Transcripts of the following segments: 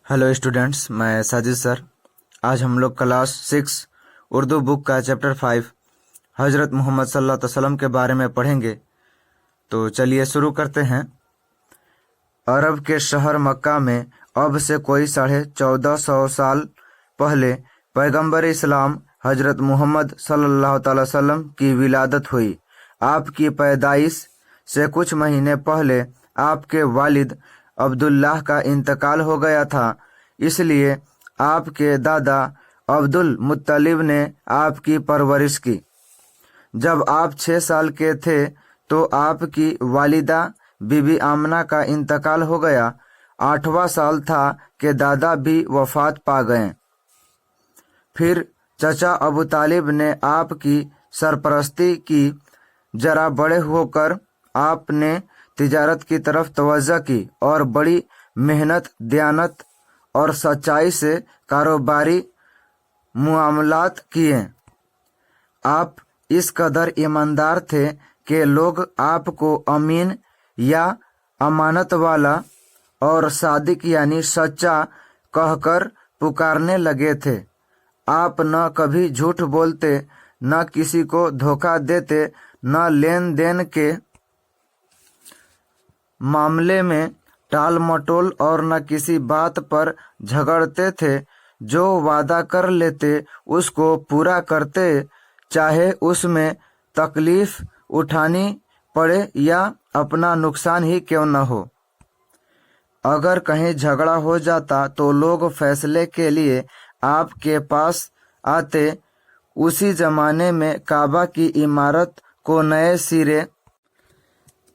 Hello students, मैं Sajid sir. आज हम लोग क्लास 6 उर्दू बुक का चैप्टर 5 हजरत मोहम्मद सल्लल्लाहु अलैहि वसल्लम के बारे में पढ़ेंगे। तो चलिए शुरू करते हैं। अरब के शहर मक्का में अब से कोई 1450 साल पहले पैगंबर इस्लाम हजरत मोहम्मद सल्लल्लाहु अलैहि वसल्लम की विलादत हुई। आपकी पैदाइश से कुछ महीने पहले आपके वालिद अब्दुल्लाह का इंतकाल हो गया था, इसलिए आपके दादा अब्दुल मुत्तलिब ने आपकी परवरिश की। जब आप 6 साल के थे तो आपकी वालिदा बीबी आमना का इंतकाल हो गया। 8वां साल था कि दादा भी वफात पा गए। फिर चचा अबू तालिब ने आपकी सरपरस्ती की। जरा बड़े होकर आपने तिजारत की तरफ तवज्जो की और बड़ी मेहनत, दयानत और सच्चाई से कारोबारी मुआमलात किए। आप इस कदर ईमानदार थे कि लोग आपको अमीन या अमानत वाला और सादिक यानी सच्चा कहकर पुकारने लगे थे। आप न कभी झूठ बोलते, न किसी को धोखा देते, न लेन देन के मामले में टाल मटोल और न किसी बात पर झगड़ते थे। जो वादा कर लेते उसको पूरा करते, चाहे उसमें तकलीफ उठानी पड़े या अपना नुकसान ही क्यों न हो। अगर कहीं झगड़ा हो जाता तो लोग फैसले के लिए आपके पास आते। उसी जमाने में काबा की इमारत को नए सिरे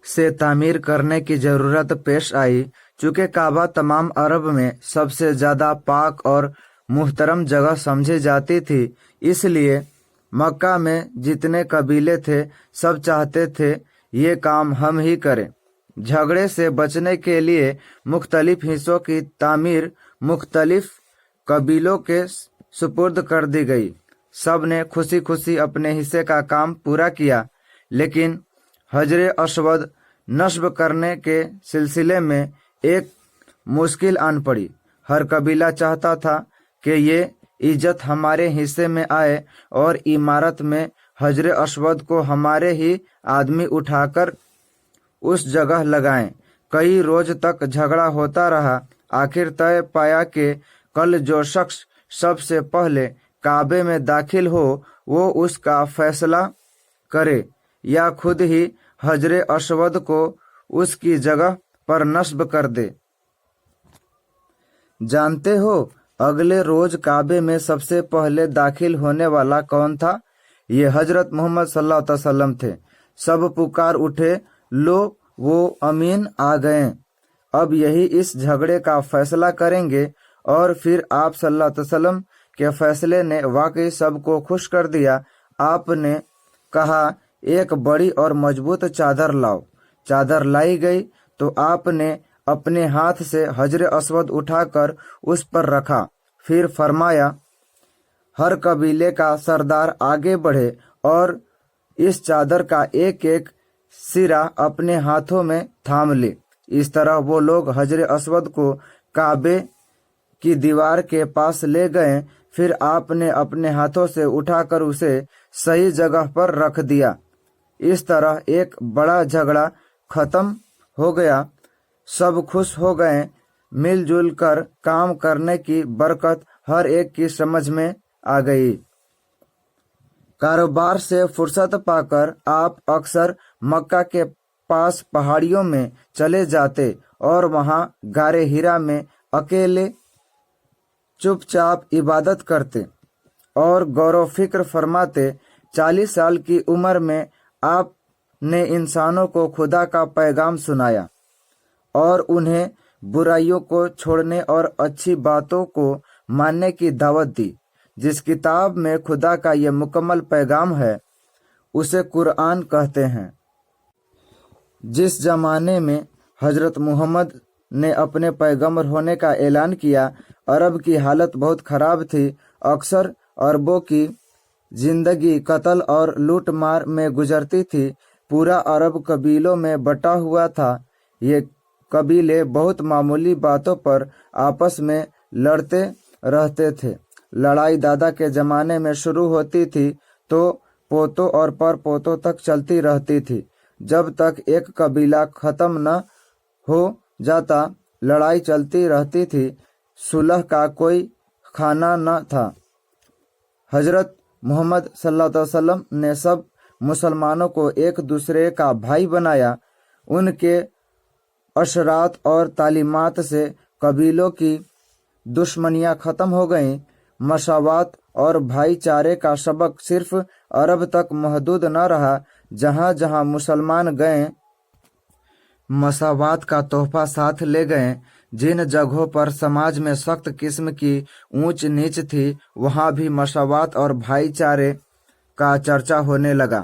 से तामीर करने की ज़रूरत पेश आई। चूँकि काबा तमाम अरब में सबसे ज़्यादा पाक और मुहतरम जगह समझी जाती थी, इसलिए मक्का में जितने कबीले थे सब चाहते थे ये काम हम ही करें। झगड़े से बचने के लिए मुख्तलिफ हिस्सों की तामीर मुख्तलिफ कबीलों के सुपुर्द कर दी गई। सब ने खुशी खुशी अपने हिस्से का काम पूरा किया, लेकिन हजरे अस्वद नस्ब करने के सिलसिले में एक मुश्किल आन पड़ी। हर कबीला चाहता था कि ये इज्जत हमारे हिस्से में आए और इमारत में हजरे अस्वद को हमारे ही आदमी उठाकर उस जगह लगाएं। कई रोज तक झगड़ा होता रहा। आखिर तय पाया कि कल जो शख्स सबसे पहले काबे में दाखिल हो वो उसका फैसला करे या खुद ही हजरे अस्वद को उसकी जगह पर नस्ब कर दे। जानते हो अगले रोज काबे में सबसे पहले दाखिल होने वाला कौन था? ये हजरत मोहम्मद सल्लल्लाहु अलैहि वसल्लम थे। सब पुकार उठे, लो वो अमीन आ गए। अब यही इस झगड़े का फैसला करेंगे। और फिर आप सल्लल्लाहु अलैहि वसल्लम के फैसले ने वाकई सबको खुश कर दिया। आपने कहा, एक बड़ी और मजबूत चादर लाओ। चादर लाई गई तो आपने अपने हाथ से हजरे अस्वद उठाकर उस पर रखा। फिर फरमाया, हर कबीले का सरदार आगे बढ़े और इस चादर का एक एक सिरा अपने हाथों में थाम ले। इस तरह वो लोग हजरे अस्वद को काबे की दीवार के पास ले गए। फिर आपने अपने हाथों से उठाकर उसे सही जगह पर रख दिया। इस तरह एक बड़ा झगड़ा खत्म हो गया। सब खुश हो गए। मिलजुल कर काम करने की बरकत हर एक की समझ में आ गई। कारोबार से फुर्सत पाकर आप अक्सर मक्का के पास पहाड़ियों में चले जाते और वहां गारे हिरा में अकेले चुपचाप इबादत करते और गौरव फिक्र फरमाते। 40 साल की उम्र में आपने इंसानों को खुदा का पैगाम सुनाया और उन्हें बुराइयों को छोड़ने और अच्छी बातों को मानने की दावत दी। जिस किताब में खुदा का ये मुकम्मल पैगाम है उसे कुरान कहते हैं। जिस जमाने में हजरत मोहम्मद ने अपने पैगंबर होने का ऐलान किया, अरब की हालत बहुत खराब थी। अक्सर अरबों की जिंदगी कत्ल और लूट मार में गुजरती थी। पूरा अरब कबीलों में बटा हुआ था। ये कबीले बहुत मामूली बातों पर आपस में लड़ते रहते थे। लड़ाई दादा के जमाने में शुरू होती थी तो पोतों और परपोतों तक चलती रहती थी। जब तक एक कबीला खत्म न हो जाता लड़ाई चलती रहती थी। सुलह का कोई खाना न था। हजरत मोहम्मद सल्लल्लाहु अलैहि वसल्लम ने सब मुसलमानों को एक दूसरे का भाई बनाया। उनके अशरात और तालीमात से कबीलों की दुश्मनियां खत्म हो गईं। मसावात और भाईचारे का सबक सिर्फ अरब तक महदूद न रहा। जहां जहां मुसलमान गए मसावात का तोहफा साथ ले गए। जिन जगहों पर समाज में सख्त किस्म की ऊंच नीच थी वहां भी मसावात और भाईचारे का चर्चा होने लगा।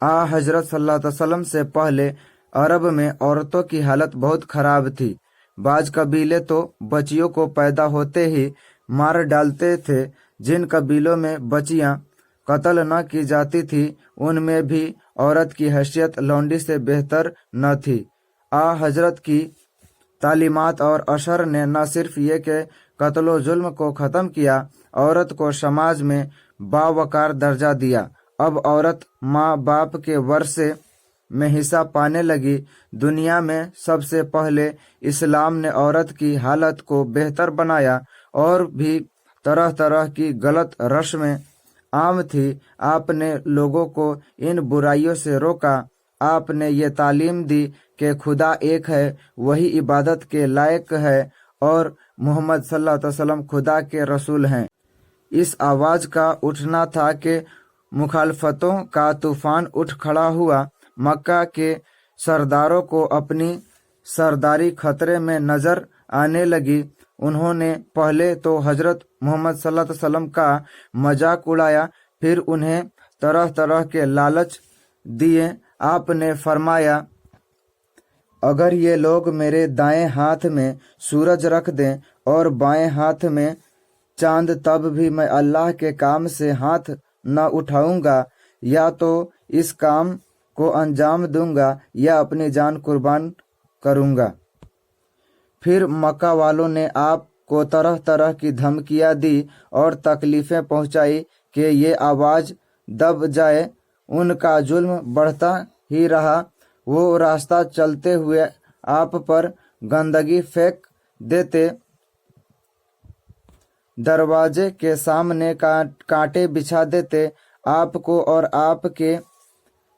हजरत सल्लल्लाहु अलैहि वसल्लम से पहले अरब में औरतों की हालत बहुत खराब थी। बाज कबीले तो बच्चियों को पैदा होते ही मार डालते थे। जिन कबीलों में बच्चियां कत्ल न की जाती थी उनमें भी औरत की हैसियत लौंडी से बेहतर न थी। हजरत की तालीमात और असर ने न सिर्फ ये कि कत्लो जुल्म को ख़त्म किया, औरत को समाज में बावकार दर्जा दिया। अब औरत माँ बाप के वर्षे में हिस्सा पाने लगी। दुनिया में सबसे पहले इस्लाम ने औरत की हालत को बेहतर बनाया। और भी तरह तरह की गलत रस्में आम थी। आपने लोगों को इन बुराइयों से रोका। आपने ये तालीम दी कि खुदा एक है, वही इबादत के लायक है और मोहम्मद सल्लल्लाहु अलैहि वसल्लम खुदा के रसूल हैं। इस आवाज़ का उठना था कि मुखालफतों का तूफान उठ खड़ा हुआ। मक्का के सरदारों को अपनी सरदारी खतरे में नजर आने लगी। उन्होंने पहले तो हजरत मोहम्मद सल्लल्लाहु अलैहि वसल्लम का मजाक उड़ाया, फिर उन्हें तरह तरह के लालच दिए। आपने फरमाया, अगर ये लोग मेरे दाएं हाथ में सूरज रख दें और बाएं हाथ में चांद तब भी मैं अल्लाह के काम से हाथ न उठाऊंगा। या तो इस काम को अंजाम दूंगा या अपनी जान कुर्बान करूंगा। फिर मक्का वालों ने आप को तरह तरह की धमकियां दी और तकलीफें पहुंचाई कि ये आवाज़ दब जाए। उनका जुल्म बढ़ता ही रहा। वो रास्ता चलते हुए आप पर गंदगी फेंक देते, दरवाजे के सामने कांटे बिछा देते। आपको और आपके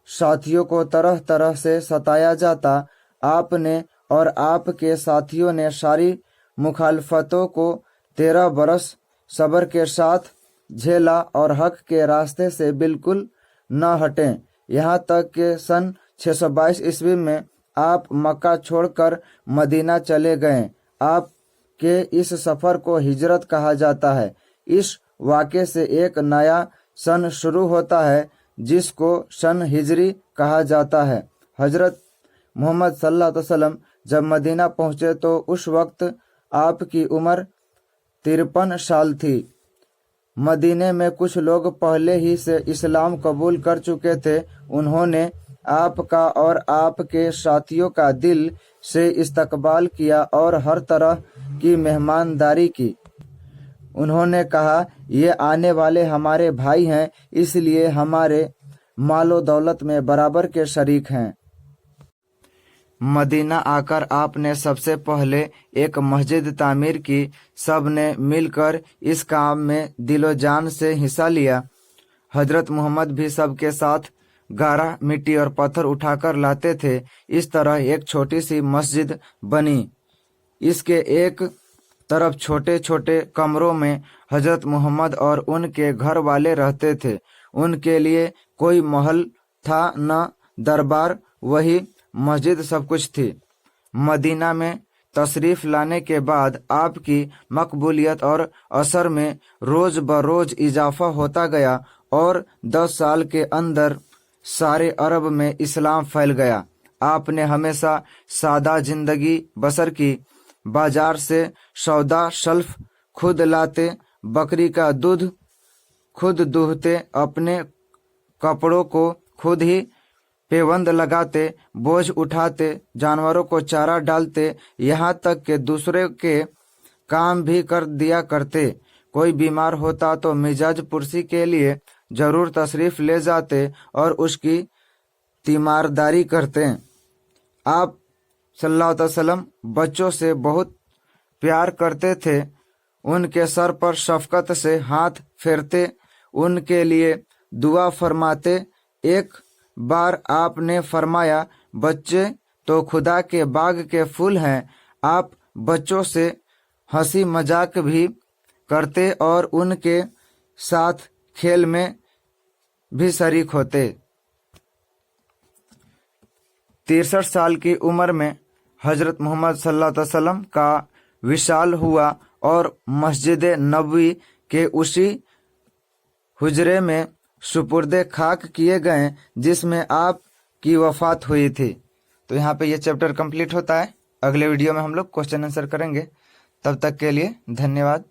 साथियों को तरह तरह से सताया जाता। आपने और आपके साथियों ने सारी मुखालफतों को 13 बरस सब्र के साथ झेला और हक के रास्ते से बिल्कुल न हटे। यहाँ तक कि सन 622 ईस्वी में आप मक्का छोड़कर मदीना चले गए। आप के इस सफ़र को हिजरत कहा जाता है। इस वाक़े से एक नया सन शुरू होता है जिसको सन हिजरी कहा जाता है। हजरत मोहम्मद सल्लल्लाहु अलैहि वसल्लम जब मदीना पहुँचे तो उस वक्त आपकी उम्र 53 साल थी। मदीने में कुछ लोग पहले ही से इस्लाम कबूल कर चुके थे। उन्होंने आपका और आपके साथियों का दिल से इस्तकबाल किया और हर तरह की मेहमानदारी की। उन्होंने कहा, ये आने वाले हमारे भाई हैं, इसलिए हमारे मालो दौलत में बराबर के शरीक हैं। मदीना आकर आपने सबसे पहले एक मस्जिद तामीर की। सब ने मिलकर इस काम में दिलो जान से हिस्सा लिया। हजरत मोहम्मद भी सबके साथ गारा, मिट्टी और पत्थर उठाकर लाते थे। इस तरह एक छोटी सी मस्जिद बनी। इसके एक तरफ छोटे छोटे कमरों में हजरत मोहम्मद और उनके घर वाले रहते थे। उनके लिए कोई महल था न दरबार, वही मस्जिद सब कुछ थी। मदीना में तशरीफ लाने के बाद आपकी मकबूलियत और असर में रोज बरोज इजाफा होता गया और 10 साल के अंदर सारे अरब में इस्लाम फैल गया। आपने हमेशा सादा जिंदगी बसर की। बाजार से सौदा शल्फ खुद लाते, बकरी का दूध खुद दूहते, अपने कपड़ों को खुद ही पेवंद लगाते, बोझ उठाते, जानवरों को चारा डालते, यहाँ तक कि दूसरे के काम भी कर दिया करते। कोई बीमार होता तो मिजाज पुरसी के लिए जरूर तशरीफ ले जाते और उसकी तीमारदारी करते। आप सल्लल्लाहु अलैहि वसल्लम बच्चों से बहुत प्यार करते थे। उनके सर पर शफकत से हाथ फेरते, उनके लिए दुआ फरमाते। एक बार आपने फरमाया, बच्चे तो खुदा के बाग के फूल हैं। आप बच्चों से हंसी मजाक भी करते और उनके साथ खेल में भी शरीक होते। 63 साल की उम्र में हजरत मोहम्मद सल्लल्लाहु अलैहि वसल्लम का विशाल हुआ और मस्जिद नबवी के उसी हुजरे में सुपुर्दे खाक किए गए जिसमें आप की वफात हुई थी। तो यहाँ पे ये चैप्टर कंप्लीट होता है। अगले वीडियो में हम लोग क्वेश्चन आंसर करेंगे। तब तक के लिए धन्यवाद।